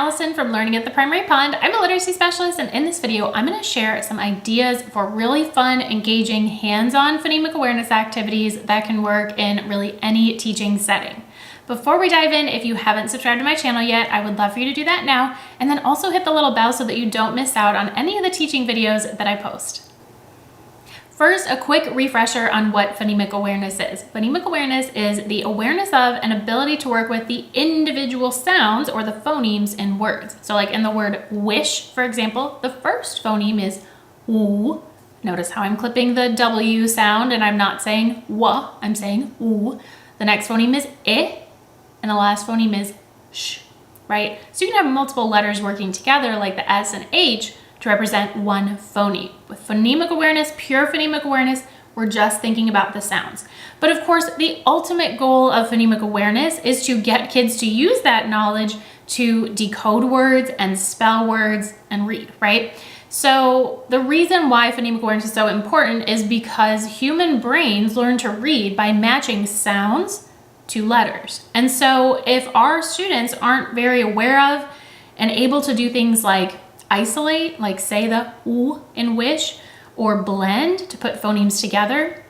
Allison from Learning at the Primary Pond. I'm a literacy specialist, and in this video, I'm going to share some ideas for really fun, engaging, hands-on phonemic awareness activities that can work in really any teaching setting. Before we dive in, if you haven't subscribed to my channel yet, I would love for you to do that now, and then also hit the little bell so that you don't miss out on any of the teaching videos that I post. First, a quick refresher on what phonemic awareness is. Phonemic awareness is the awareness of and ability to work with the individual sounds or the phonemes in words. So like in the word wish, for example, the first phoneme is oo. Notice how I'm clipping the W sound and I'm not saying wa, I'm saying oo. The next phoneme is I, and the last phoneme is sh, right? So you can have multiple letters working together like the S and H to represent one phoneme. With phonemic awareness, pure phonemic awareness, we're just thinking about the sounds. But of course, the ultimate goal of phonemic awareness is to get kids to use that knowledge to decode words and spell words and read, right? So the reason why phonemic awareness is so important is because human brains learn to read by matching sounds to letters. And so if our students aren't very aware of and able to do things like isolate, like say the oo in wish, or blend to put phonemes together,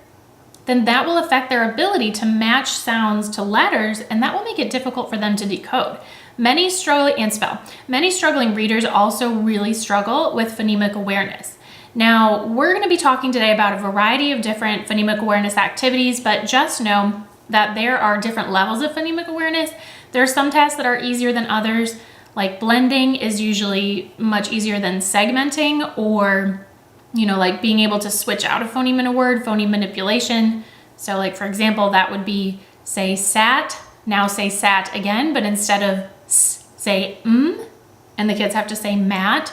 then that will affect their ability to match sounds to letters, and that will make it difficult for them to decode. Many struggling readers also really struggle with phonemic awareness. Now, we're going to be talking today about a variety of different phonemic awareness activities, but just know that there are different levels of phonemic awareness. There are some tasks that are easier than others. Like blending is usually much easier than segmenting, or, like being able to switch out a phoneme in a word, phoneme manipulation. So like, for example, that would be say sat, now say sat again, but instead of s, say and the kids have to say mat,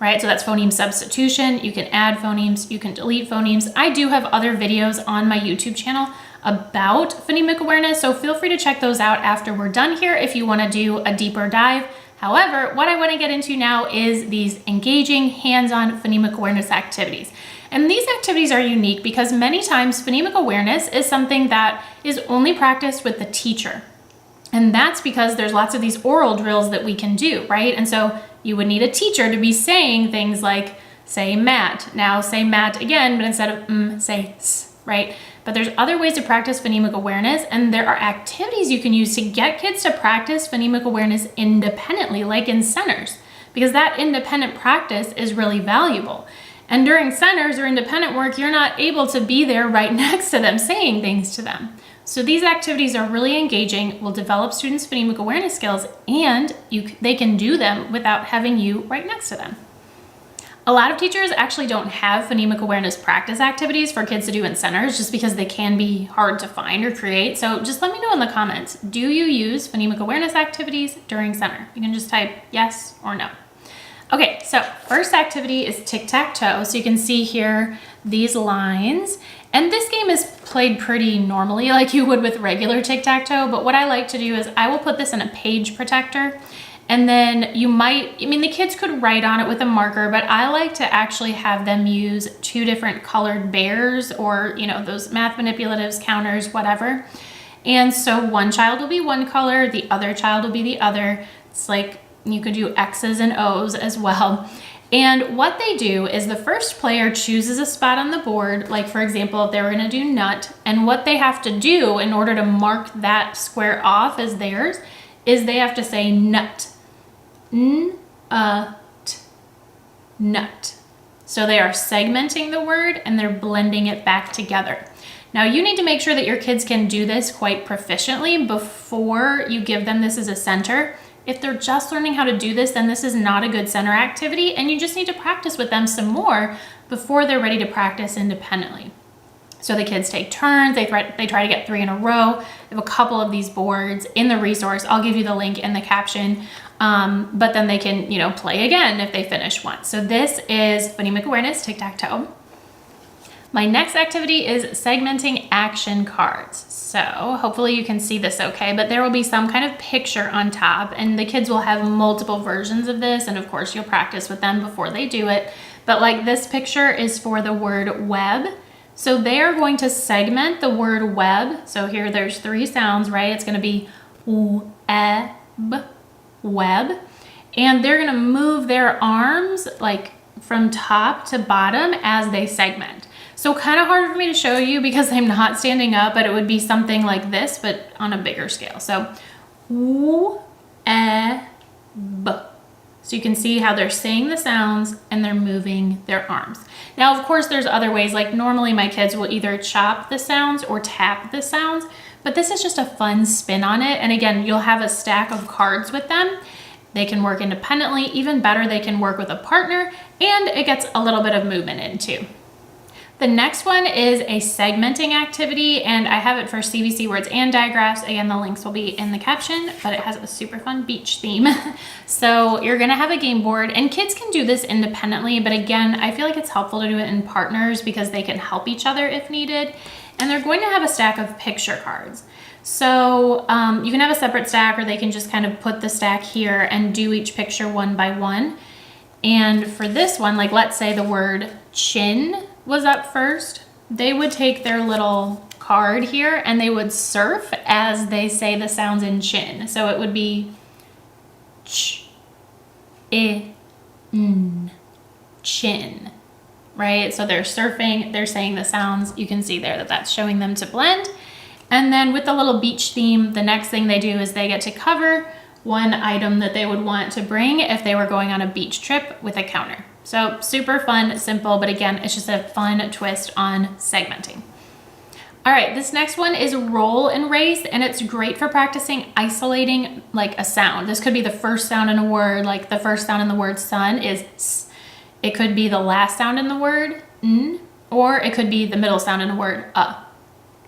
right? So that's phoneme substitution. You can add phonemes, you can delete phonemes. I do have other videos on my YouTube channel about phonemic awareness, so feel free to check those out after we're done here if you want to do a deeper dive. However, what I want to get into now is these engaging, hands-on phonemic awareness activities. And these activities are unique because many times phonemic awareness is something that is only practiced with the teacher. And that's because there's lots of these oral drills that we can do, right? And so you would need a teacher to be saying things like, say mat, now say mat again, but instead of say s, right? But there's other ways to practice phonemic awareness, and there are activities you can use to get kids to practice phonemic awareness independently, like in centers, because that independent practice is really valuable. And during centers or independent work, you're not able to be there right next to them, saying things to them. So these activities are really engaging, will develop students' phonemic awareness skills, and they can do them without having you right next to them. A lot of teachers actually don't have phonemic awareness practice activities for kids to do in centers just because they can be hard to find or create. So just let me know in the comments, do you use phonemic awareness activities during center? You can just type yes or no. Okay, so first activity is tic-tac-toe. So you can see here these lines. And this game is played pretty normally like you would with regular tic-tac-toe, but what I like to do is I will put this in a page protector. And then the kids could write on it with a marker, but I like to actually have them use two different colored bears or, those math manipulatives, counters, whatever. And so one child will be one color, the other child will be the other. It's like you could do X's and O's as well. And what they do is the first player chooses a spot on the board, like for example, if they were gonna do nut, and what they have to do in order to mark that square off as theirs is they have to say nut. Nut. So they are segmenting the word and they're blending it back together. Now you need to make sure that your kids can do this quite proficiently before you give them this as a center. If they're just learning how to do this, then this is not a good center activity, and you just need to practice with them some more before they're ready to practice independently. So the kids take turns, they try to get 3 in a row. I have a couple of these boards in the resource. I'll give you the link in the caption, but then they can, play again if they finish one. So this is phonemic awareness, tic-tac-toe. My next activity is segmenting action cards. So hopefully you can see this okay, but there will be some kind of picture on top, and the kids will have multiple versions of this, and of course you'll practice with them before they do it. But like this picture is for the word web. So they are going to segment the word web. So here there's 3 sounds, right? It's going to be web, web. and they're gonna move their arms like from top to bottom as they segment. So kind of hard for me to show you because I'm not standing up, but it would be something like this, but on a bigger scale. So, oo, eh, b. So you can see how they're saying the sounds and they're moving their arms. Now, of course, there's other ways. Like normally my kids will either chop the sounds or tap the sounds, but this is just a fun spin on it. And again, you'll have a stack of cards with them. They can work independently. Even better, they can work with a partner, and it gets a little bit of movement in too. The next one is a segmenting activity, and I have it for CVC words and digraphs. Again, the links will be in the caption, but it has a super fun beach theme. So you're gonna have a game board, and kids can do this independently, but again, I feel like it's helpful to do it in partners because they can help each other if needed. And they're going to have a stack of picture cards. So you can have a separate stack, or they can just kind of put the stack here and do each picture one by one. And for this one, like let's say the word chin was up first, they would take their little card here and they would surf as they say the sounds in chin. So it would be ch, I, n, chin, right? So they're surfing, they're saying the sounds. You can see there that that's showing them to blend. And then with the little beach theme, the next thing they do is they get to cover one item that they would want to bring if they were going on a beach trip with a counter. So super fun, simple, but again, it's just a fun twist on segmenting. All right, this next one is roll and race, and it's great for practicing isolating like a sound. This could be the first sound in a word, like the first sound in the word sun is s. It could be the last sound in the word n, or it could be the middle sound in a word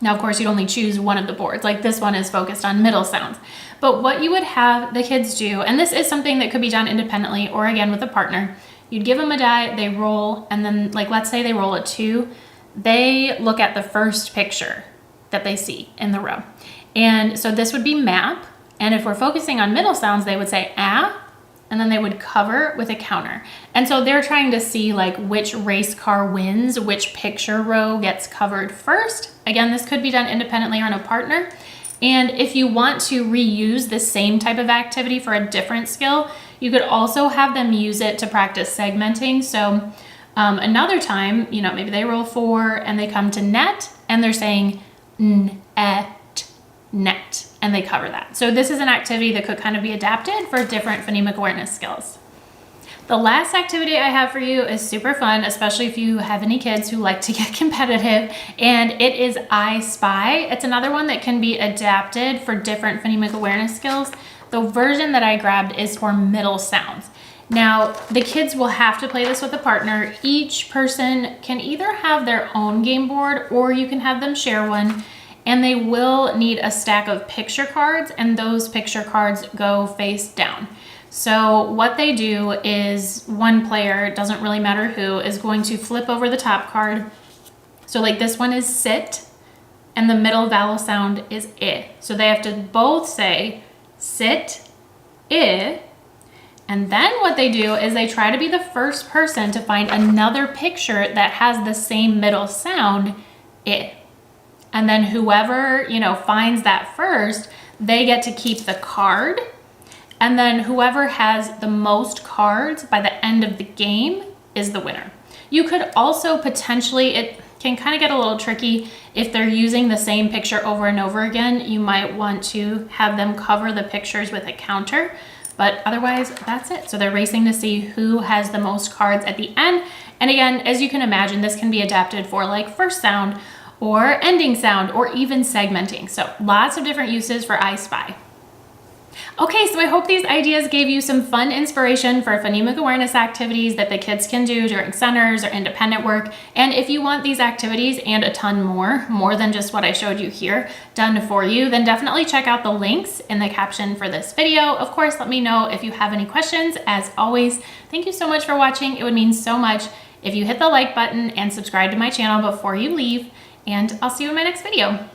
Now, of course, you'd only choose one of the boards. Like this one is focused on middle sounds. But what you would have the kids do, and this is something that could be done independently or again with a partner, you'd give them a die, they roll, and then like let's say they roll a 2, they look at the first picture that they see in the row. And so this would be map, and if we're focusing on middle sounds, they would say ah, and then they would cover with a counter. And so they're trying to see like which race car wins, which picture row gets covered first. Again, this could be done independently or on a partner. And if you want to reuse the same type of activity for a different skill, you could also have them use it to practice segmenting. So another time, you know, maybe they roll 4 and they come to net and they're saying net, net, and they cover that. So this is an activity that could kind of be adapted for different phonemic awareness skills. The last activity I have for you is super fun, especially if you have any kids who like to get competitive, and it is I Spy. It's another one that can be adapted for different phonemic awareness skills. The version that I grabbed is for middle sounds. Now, the kids will have to play this with a partner. Each person can either have their own game board or you can have them share one, and they will need a stack of picture cards, and those picture cards go face down. So what they do is one player, it doesn't really matter who, is going to flip over the top card. So like this one is sit, and the middle vowel sound is I. So they have to both say sit, I, and then what they do is they try to be the first person to find another picture that has the same middle sound, I. And then whoever, you know, finds that first, they get to keep the card. And then whoever has the most cards by the end of the game is the winner. You could also potentially, it can kind of get a little tricky if they're using the same picture over and over again. You might want to have them cover the pictures with a counter, but otherwise that's it. So they're racing to see who has the most cards at the end. And again, as you can imagine, this can be adapted for like first sound or ending sound or even segmenting. So lots of different uses for I Spy. Okay, so I hope these ideas gave you some fun inspiration for phonemic awareness activities that the kids can do during centers or independent work. And if you want these activities and a ton more than just what I showed you here, done for you, then definitely check out the links in the caption for this video. Of course, let me know if you have any questions. As always, thank you so much for watching. It would mean so much if you hit the like button and subscribe to my channel before you leave, and I'll see you in my next video.